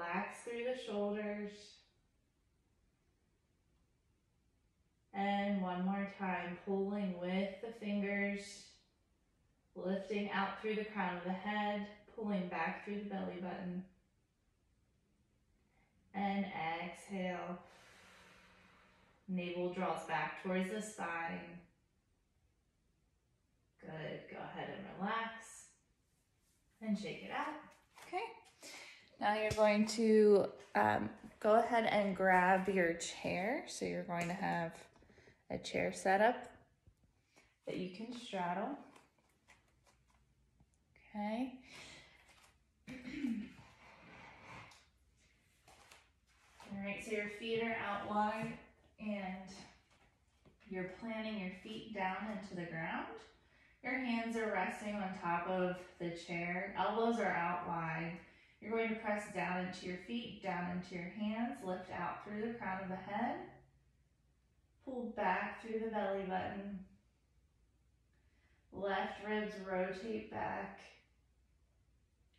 relax through the shoulders. And one more time, pulling with the fingers, lifting out through the crown of the head, pulling back through the belly button. And exhale. Navel draws back towards the spine. Good. Go ahead and relax. And shake it out. Okay. Now you're going to go ahead and grab your chair. So you're going to have a chair set up that you can straddle. Okay. All right, so your feet are out wide and you're planting your feet down into the ground. Your hands are resting on top of the chair. Elbows are out wide. You're going to press down into your feet, down into your hands, lift out through the crown of the head. Pull back through the belly button. Left ribs rotate back.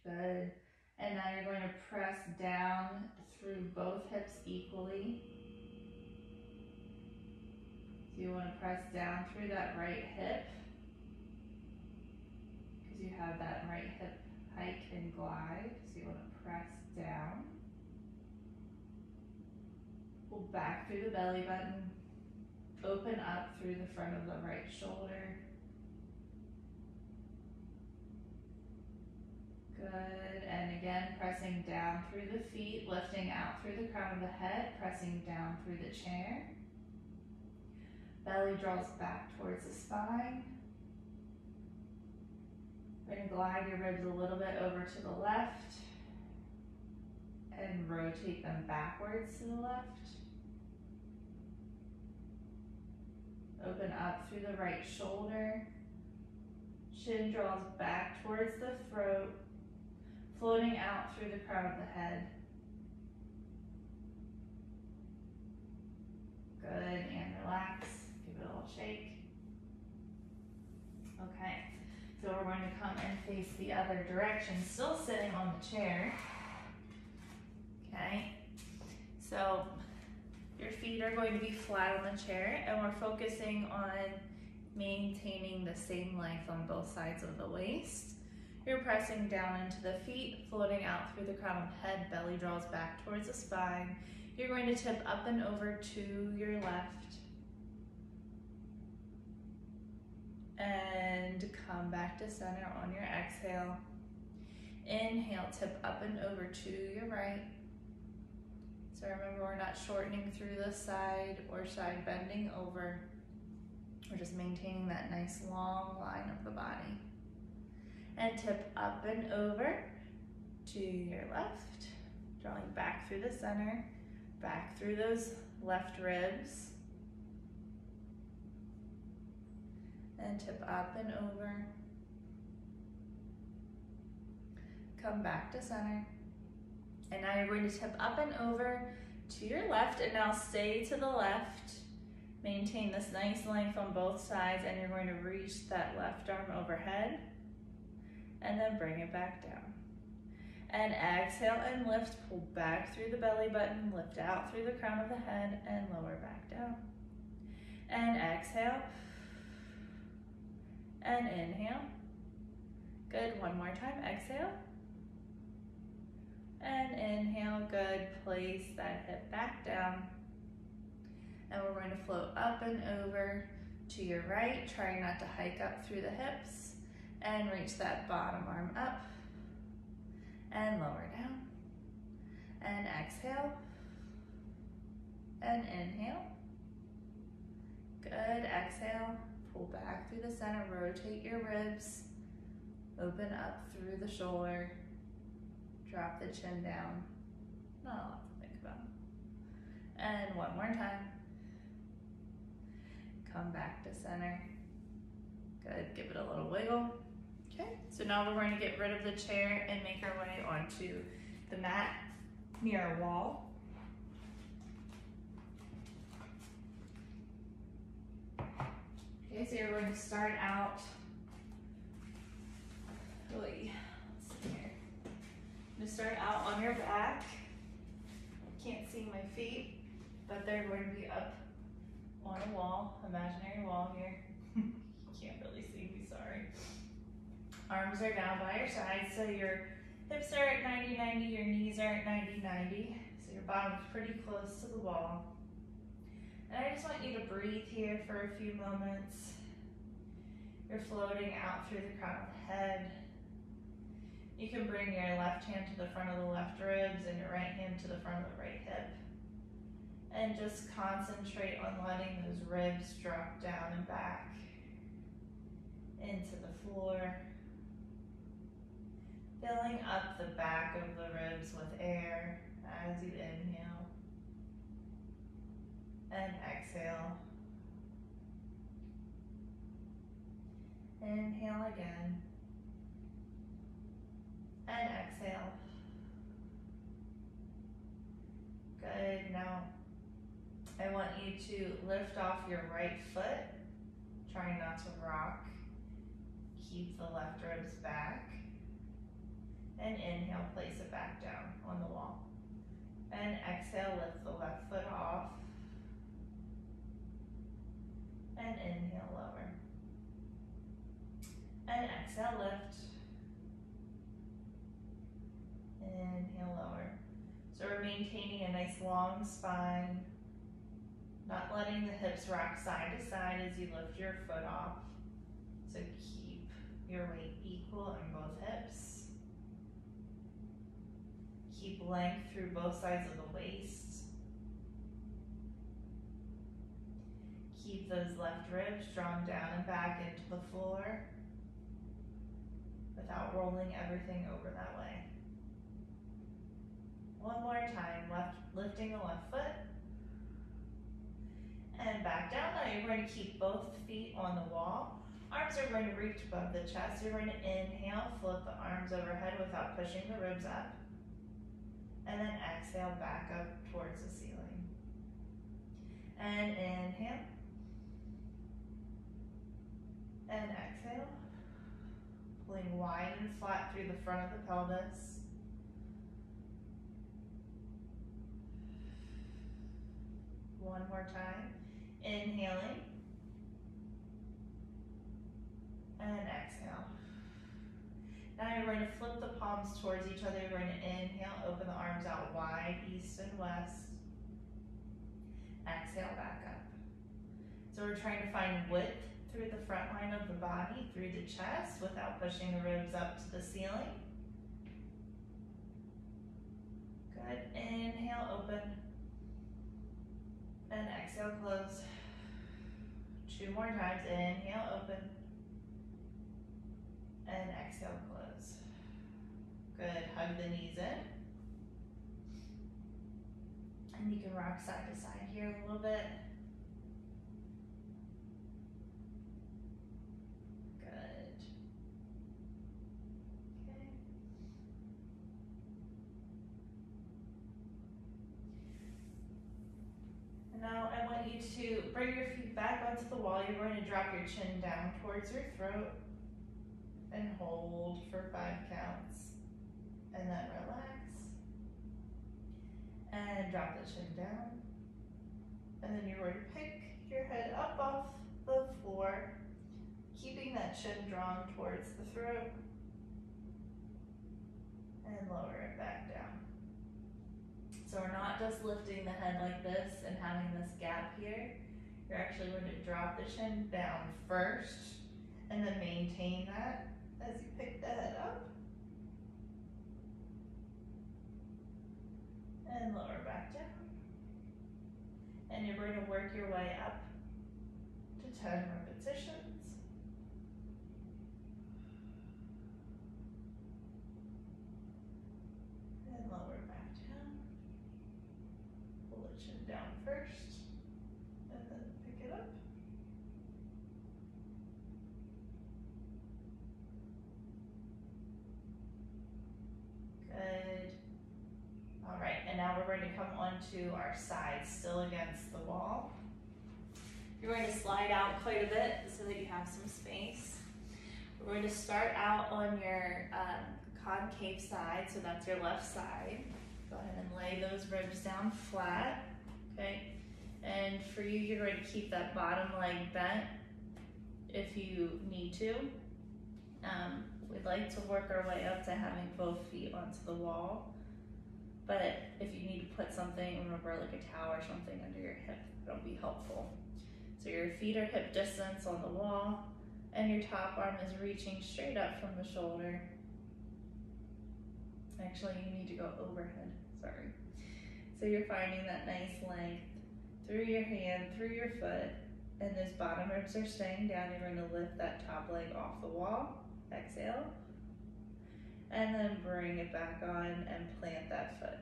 Good. And now you're going to press down through both hips equally. So you want to press down through that right hip, because you have that right hip hike and glide. So you want to press down. Pull back through the belly button. Open up through the front of the right shoulder. Good, and again, pressing down through the feet, lifting out through the crown of the head, pressing down through the chair. Belly draws back towards the spine. We're going to glide your ribs a little bit over to the left and rotate them backwards to the left. Open up through the right shoulder. Chin draws back towards the throat, floating out through the crown of the head. Good, and relax. Give it a little shake. Okay, so we're going to come and face the other direction, still sitting on the chair. Okay, so your feet are going to be flat on the chair, and we're focusing on maintaining the same length on both sides of the waist. You're pressing down into the feet, floating out through the crown of the head, belly draws back towards the spine. You're going to tip up and over to your left. And come back to center on your exhale. Inhale, tip up and over to your right. So remember, we're not shortening through the side or side bending over. We're just maintaining that nice long line of the body. And tip up and over to your left, drawing back through the center, back through those left ribs. And tip up and over. Come back to center. And now you're going to tip up and over to your left, and now stay to the left. Maintain this nice length on both sides, and you're going to reach that left arm overhead, and then bring it back down. And exhale and lift, pull back through the belly button, lift out through the crown of the head, and lower back down. And exhale, and inhale. Good, one more time, exhale. And inhale, good, place that hip back down. And we're going to float up and over to your right, trying not to hike up through the hips, and reach that bottom arm up, and lower down. And exhale, and inhale. Good, exhale, pull back through the center, rotate your ribs, open up through the shoulder. Drop the chin down. Not a lot to think about. And one more time. Come back to center. Good, give it a little wiggle. Okay, so now we're going to get rid of the chair and make our way onto the mat near our wall. Okay, so you're going to start out, let's see here. To start out on your back, can't see my feet, but they're going to be up on a wall, imaginary wall here. You can't really see me, sorry. Arms are down by your sides, so your hips are at 90-90, your knees are at 90-90, so your bottom's pretty close to the wall. And I just want you to breathe here for a few moments. You're floating out through the crown of the head. You can bring your left hand to the front of the left ribs and your right hand to the front of the right hip. And just concentrate on letting those ribs drop down and back into the floor. Filling up the back of the ribs with air as you inhale and exhale. Inhale again and exhale. Good. Now I want you to lift off your right foot, trying not to rock. Keep the left ribs back. And inhale, place it back down on the wall. And exhale, lift the left foot off. And inhale, lower. And exhale, lift. Inhale, lower. So we're maintaining a nice long spine, not letting the hips rock side to side as you lift your foot off. So keep your weight equal on both hips. Keep length through both sides of the waist. Keep those left ribs drawn down and back into the floor without rolling everything over that way. One more time, lifting the left foot and back down. Now you're going to keep both feet on the wall. Arms are going to reach above the chest. You're going to inhale, float the arms overhead without pushing the ribs up. And then exhale, back up towards the ceiling. And inhale. And exhale. Pulling wide and flat through the front of the pelvis. One more time. Inhaling. And exhale. Now you're going to flip the palms towards each other. You're going to inhale, open the arms out wide, east and west. Exhale, back up. So we're trying to find width through the front line of the body, through the chest, without pushing the ribs up to the ceiling. Good. Inhale, open. And exhale, close. 2 more times. Inhale, open. And exhale, close. Good. Hug the knees in. And you can rock side to side here a little bit. Good. Okay. And now I want you to bring your feet back onto the wall. You're going to drop your chin down towards your throat. And hold for 5 counts. And then relax. And drop the chin down. And then you're going to pick your head up off the floor, keeping that chin drawn towards the throat. And lower it back down. So we're not just lifting the head like this and having this gap here. You're actually going to drop the chin down first and then maintain that as you pick the head up. And lower back down. And you're going to work your way up to 10 repetitions. And lower back down. Pull the chin down first, and then pick it up. Good. All right, and now we're going to come onto our sides, still against the wall. You're going to slide out quite a bit so that you have some space. We're going to start out on your concave side, so that's your left side. Go ahead and lay lay those ribs down flat, okay? And for you, you're going to keep that bottom leg bent if you need to. We'd like to work our way up to having both feet onto the wall, but if you need to put something, remember like a towel or something under your hip, that'll be helpful. So your feet are hip distance on the wall, and your top arm is reaching straight up from the shoulder. Actually, you need to go overhead, sorry. So you're finding that nice length through your hand, through your foot, and those bottom ribs are staying down. You're going to lift that top leg off the wall, exhale, and then bring it back on and plant that foot.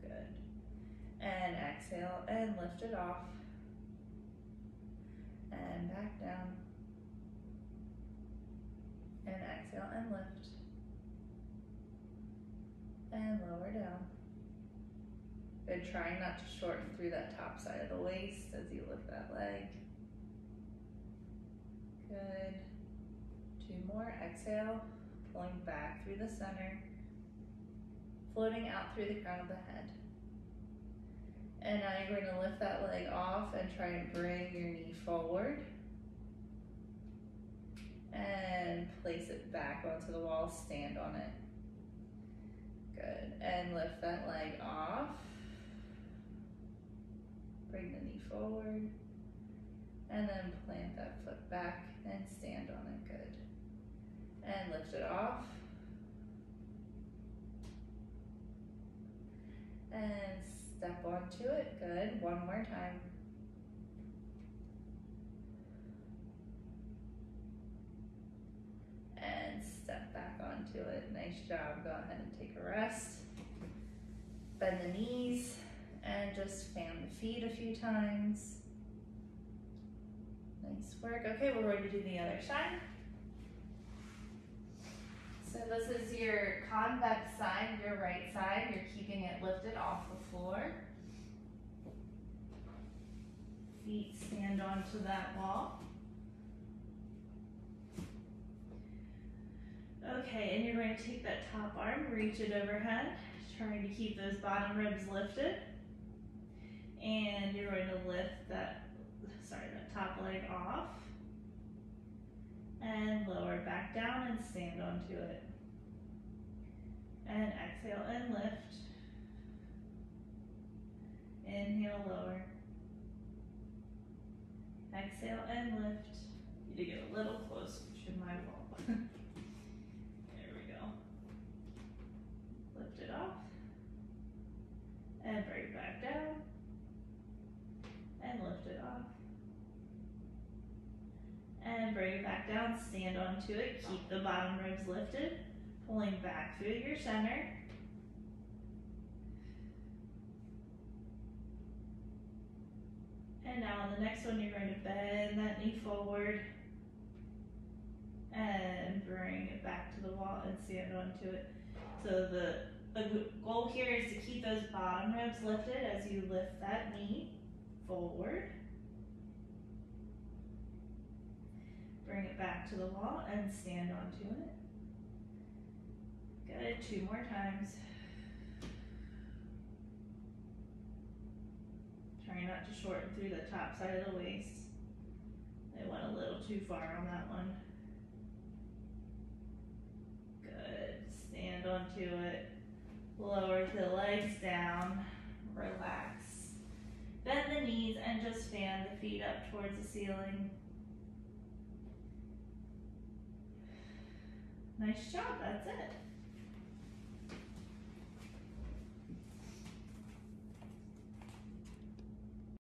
Good. And exhale and lift it off, and back down, and exhale and lift, and lower down. Good, trying not to shorten through that top side of the waist as you lift that leg. Good. 2 more, exhale, pulling back through the center, floating out through the crown of the head. And now you're going to lift that leg off and try and bring your knee forward. And place it back onto the wall, stand on it. Good, and lift that leg off. Bring the knee forward, and then plant that foot back and stand on it, good. And lift it off. And step onto it, good. 1 more time. And step back onto it, nice job. Go ahead and take a rest. Bend the knees. And just fan the feet a few times. Nice work. Okay, we're ready to do the other side. So this is your convex side, your right side. You're keeping it lifted off the floor. Feet stand onto that wall. Okay, and you're going to take that top arm, reach it overhead, trying to keep those bottom ribs lifted. And you're going to lift that top leg off and lower it back down and stand onto it. And exhale and lift. Inhale, lower. Exhale and lift. You need to get a little closer to my wall. There we go. Lift it off. And bring it back down. And lift it off. And bring it back down, stand onto it, keep the bottom ribs lifted, pulling back through your center. And now on the next one, you're going to bend that knee forward and bring it back to the wall and stand onto it. So the goal here is to keep those bottom ribs lifted as you lift that knee forward. Bring it back to the wall and stand onto it. Good, 2 more times. Try not to shorten through the top side of the waist. I went a little too far on that one. Good, stand onto it. Lower the legs down, relax. Bend the knees and just fan the feet up towards the ceiling. Nice job, that's it.